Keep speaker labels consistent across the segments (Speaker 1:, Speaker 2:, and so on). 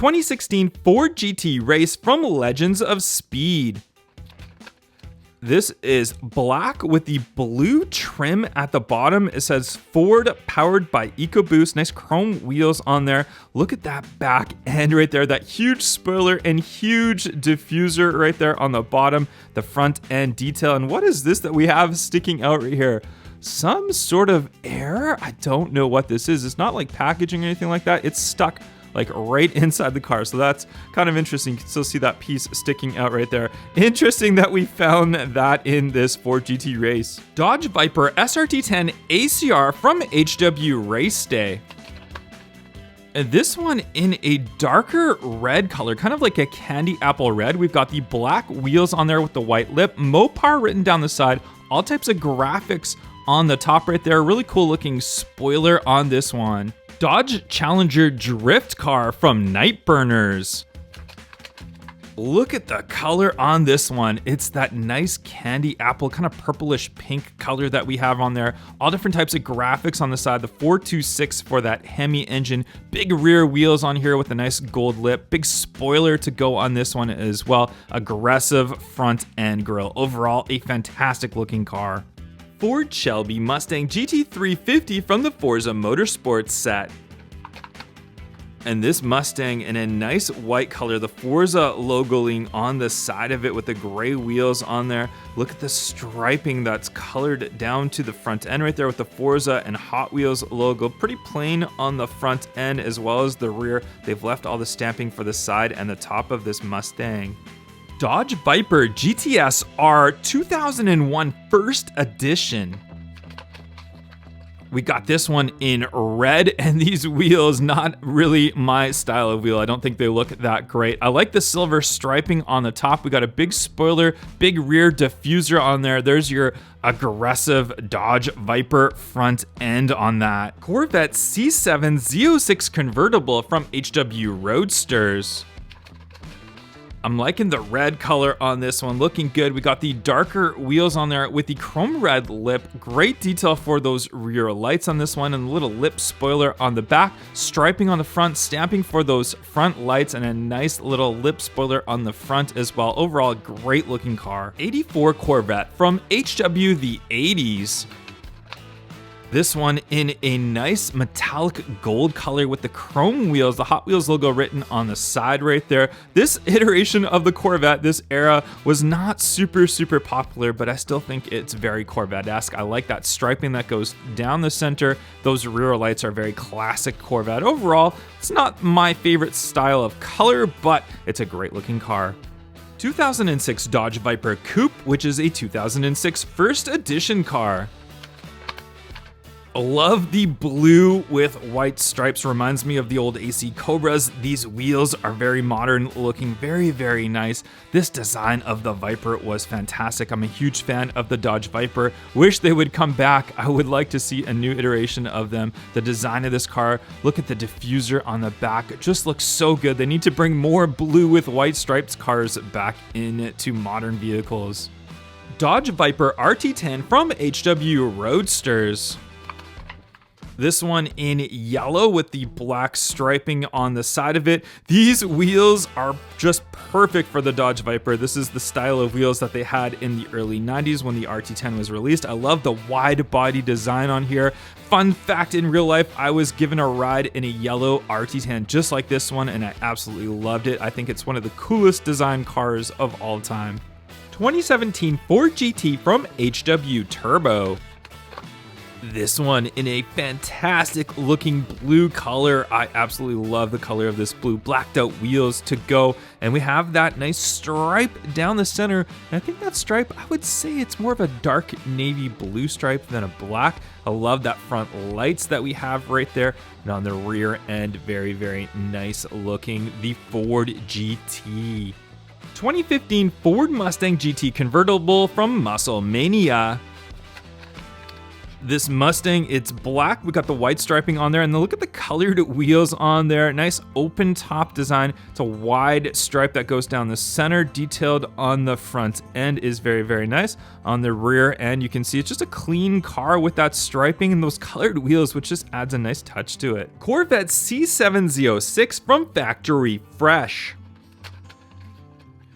Speaker 1: 2016 Ford GT Race from Legends of Speed. This is black with the blue trim at the bottom. It says Ford powered by EcoBoost. Nice chrome wheels on there. Look at that back end right there. That huge spoiler and huge diffuser right there on the bottom. The front end detail. And what is this that we have sticking out right here? Some sort of air? I don't know what this is. It's not like packaging or anything like that. It's stuck like right inside the car. So that's kind of interesting. You can still see that piece sticking out right there. Interesting that we found that in this Ford GT race. Dodge Viper SRT10 ACR from HW Race Day. And this one in a darker red color, kind of like a candy apple red. We've got the black wheels on there with the white lip, Mopar written down the side, all types of graphics on the top right there. Really cool looking spoiler on this one. Dodge Challenger Drift Car from Nightburners. Look at the color on this one. It's that nice candy apple, kind of purplish pink color that we have on there. All different types of graphics on the side. The 426 for that Hemi engine. Big rear wheels on here with a nice gold lip. Big spoiler to go on this one as well. Aggressive front end grille. Overall, a fantastic looking car. Ford Shelby Mustang GT350 from the Forza Motorsports set. And this Mustang in a nice white color, the Forza logoing on the side of it with the gray wheels on there. Look at the striping that's colored down to the front end right there with the Forza and Hot Wheels logo. Pretty plain on the front end as well as the rear. They've left all the stamping for the side and the top of this Mustang. Dodge Viper GTS-R 2001 First Edition. We got this one in red, and these wheels, not really my style of wheel. I don't think they look that great. I like the silver striping on the top. We got a big spoiler, big rear diffuser on there. There's your aggressive Dodge Viper front end on that. Corvette C7 Z06 convertible from HW Roadsters. I'm liking the red color on this one, looking good. We got the darker wheels on there with the chrome red lip. Great detail for those rear lights on this one and a little lip spoiler on the back. Striping on the front, stamping for those front lights, and a nice little lip spoiler on the front as well. Overall, great looking car. 84 Corvette from HW the 80s. This one in a nice metallic gold color with the chrome wheels, the Hot Wheels logo written on the side right there. This iteration of the Corvette, this era, was not super popular, but I still think it's very Corvette-esque. I like that striping that goes down the center. Those rear lights are very classic Corvette. Overall, it's not my favorite style of color, but it's a great looking car. 2006 Dodge Viper Coupe, which is a 2006 First Edition car. Love the blue with white stripes. Reminds me of the old AC Cobras. These wheels are very modern looking, very nice. This design of the Viper was fantastic. I'm a huge fan of the Dodge Viper. Wish they would come back. I would like to see a new iteration of them. The design of this car, look at the diffuser on the back. It just looks so good. They need to bring more blue with white stripes cars back into modern vehicles. Dodge Viper RT10 from HW Roadsters. This one in yellow with the black striping on the side of it. These wheels are just perfect for the Dodge Viper. This is the style of wheels that they had in the early 90s when the RT10 was released. I love the wide body design on here. Fun fact, in real life, I was given a ride in a yellow RT10 just like this one, and I absolutely loved it. I think it's one of the coolest design cars of all time. 2017 Ford GT from HW Turbo. This one in a fantastic looking blue color. I absolutely love the color of this blue. Blacked out wheels to go. And we have that nice stripe down the center. And I think that stripe, I would say it's more of a dark navy blue stripe than a black. I love that front lights that we have right there. And on the rear end, very nice looking. The Ford GT. 2015 Ford Mustang GT convertible from Muscle Mania. This Mustang, it's black. We got the white striping on there, and then look at the colored wheels on there. Nice open top design. It's a wide stripe that goes down the center. Detailed on the front end is very, very nice. On the rear end, you can see it's just a clean car with that striping and those colored wheels, which just adds a nice touch to it. Corvette C7Z06 from factory fresh.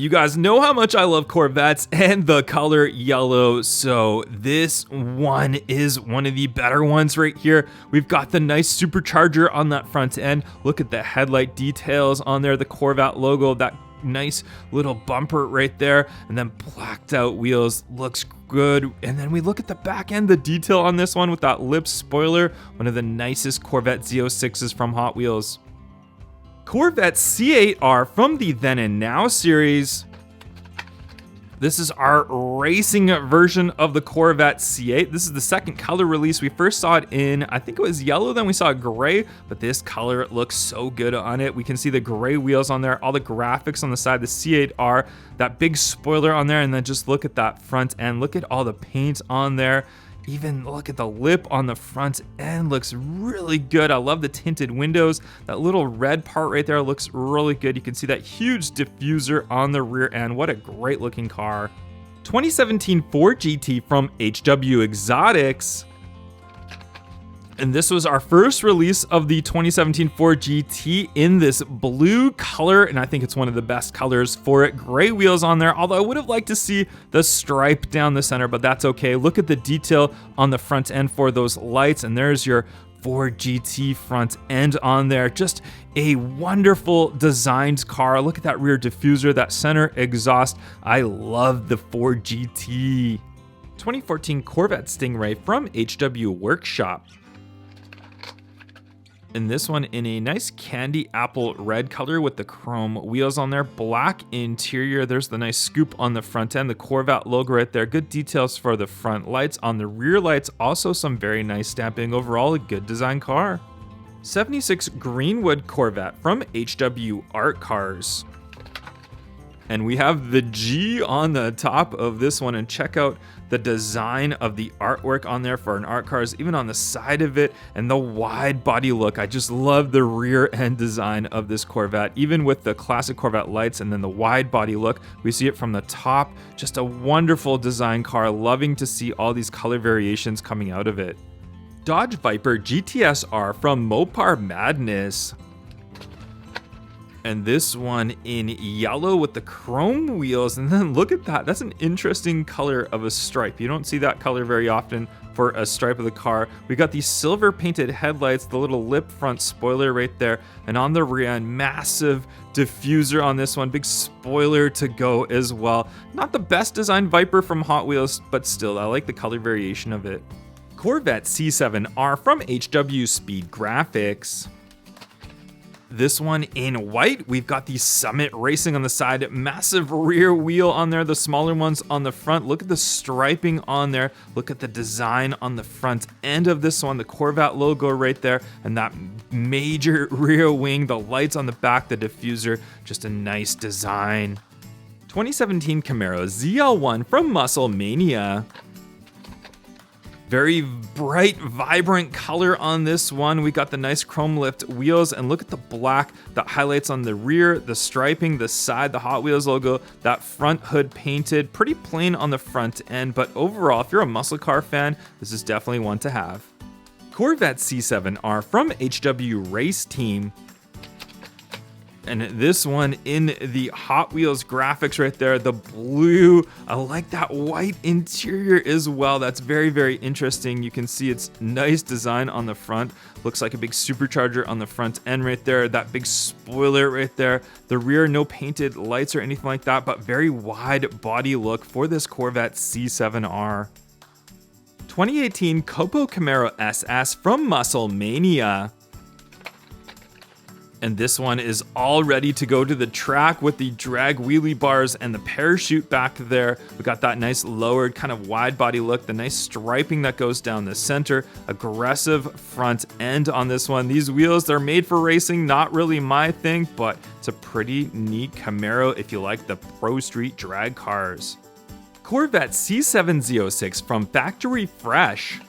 Speaker 1: You guys know how much I love Corvettes and the color yellow, so this one is one of the better ones right here. We've got the nice supercharger on that front end. Look at the headlight details on there, the Corvette logo, that nice little bumper right there, and then blacked out wheels, looks good. And then we look at the back end, the detail on this one with that lip spoiler, one of the nicest Corvette Z06s from Hot Wheels. Corvette C8R from the Then and Now series. This is our racing version of the Corvette C8. This is the second color release. We first saw it in, I think it was yellow, then we saw gray, but this color looks so good on it. We can see the gray wheels on there, all the graphics on the side, the C8R, that big spoiler on there, and then just look at that front end. Look at all the paint on there. Even look at the lip on the front end, looks really good. I love the tinted windows. That little red part right there looks really good. You can see that huge diffuser on the rear end. What a great looking car. 2017 Ford GT from HW Exotics. And this was our first release of the 2017 Ford GT in this blue color, and I think it's one of the best colors for it. Gray wheels on there, although I would have liked to see the stripe down the center, but that's okay. Look at the detail on the front end for those lights, and there's your Ford GT front end on there. Just a wonderful designed car. Look at that rear diffuser, that center exhaust. I love the Ford GT. 2014 Corvette Stingray from HW Workshop. And this one in a nice candy apple red color with the chrome wheels on there, black interior. There's the nice scoop on the front end, the Corvette logo right there. Good details for the front lights. On the rear lights, also some very nice stamping. Overall, a good design car. 76 Greenwood Corvette from HW Art Cars. And we have the G on the top of this one, and check out the design of the artwork on there for an art cars, even on the side of it, and the wide body look. I just love the rear end design of this Corvette, even with the classic Corvette lights and then the wide body look. We see it from the top, just a wonderful design car. Loving to see all these color variations coming out of it. Dodge Viper GTS-R from Mopar Madness. And this one in yellow with the chrome wheels, and then look at that. That's an interesting color of a stripe. You don't see that color very often for a stripe of the car. We got these silver painted headlights, the little lip front spoiler right there, and on the rear end, massive diffuser on this one, big spoiler to go as well. Not the best designed Viper from Hot Wheels, but still, I like the color variation of it. Corvette C7R from HW Speed Graphics. This one in white, we've got the Summit Racing on the side, massive rear wheel on there, the smaller ones on the front. Look at the striping on there. Look at the design on the front end of this one, the Corvette logo right there, and that major rear wing, the lights on the back, the diffuser, just a nice design. 2017 Camaro ZL1 from Muscle Mania. Very bright, vibrant color on this one. We got the nice chrome lift wheels, and look at the black, the highlights on the rear, the striping, the side, the Hot Wheels logo, that front hood painted. Pretty plain on the front end, but overall, if you're a muscle car fan, this is definitely one to have. Corvette C7R from HW Race Team. And this one in the Hot Wheels graphics right there, the blue. I like that white interior as well. That's very, very interesting. You can see it's nice design on the front. Looks like a big supercharger on the front end right there. That big spoiler right there. The rear, no painted lights or anything like that, but very wide body look for this Corvette C7R. 2018 COPO Camaro SS from Muscle Mania. And this one is all ready to go to the track with the drag wheelie bars and the parachute back there. We got that nice lowered kind of wide body look, the nice striping that goes down the center, aggressive front end on this one. These wheels, they're made for racing, not really my thing, but it's a pretty neat Camaro if you like the Pro Street drag cars. Corvette C7Z06 from Factory Fresh.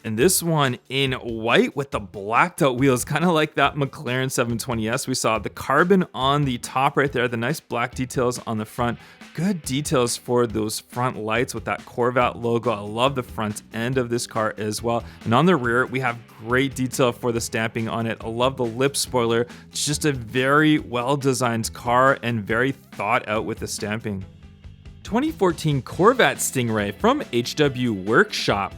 Speaker 1: And this one in white with the blacked out wheels, kind of like that McLaren 720S we saw. The carbon on the top right there, the nice black details on the front. Good details for those front lights with that Corvette logo. I love the front end of this car as well. And on the rear, we have great detail for the stamping on it. I love the lip spoiler. It's just a very well-designed car and very thought out with the stamping. 2014 Corvette Stingray from HW Workshop.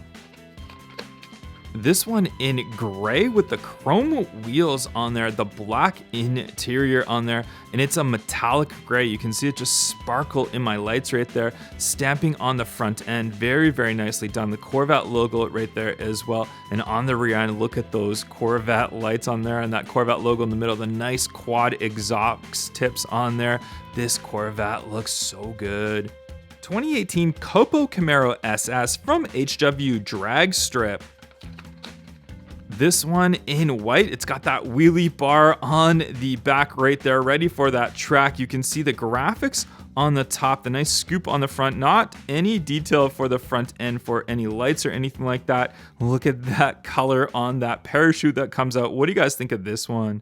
Speaker 1: This one in gray with the chrome wheels on there, the black interior on there, and it's a metallic gray. You can see it just sparkle in my lights right there. Stamping on the front end, very, very nicely done. The Corvette logo right there as well. And on the rear end, look at those Corvette lights on there and that Corvette logo in the middle, the nice quad exhaust tips on there. This Corvette looks so good. 2018 COPO Camaro SS from HW Drag Strip. This one in white, it's got that wheelie bar on the back right there, ready for that track. You can see the graphics on the top, the nice scoop on the front, not any detail for the front end for any lights or anything like that. Look at that color on that parachute that comes out. What do you guys think of this one?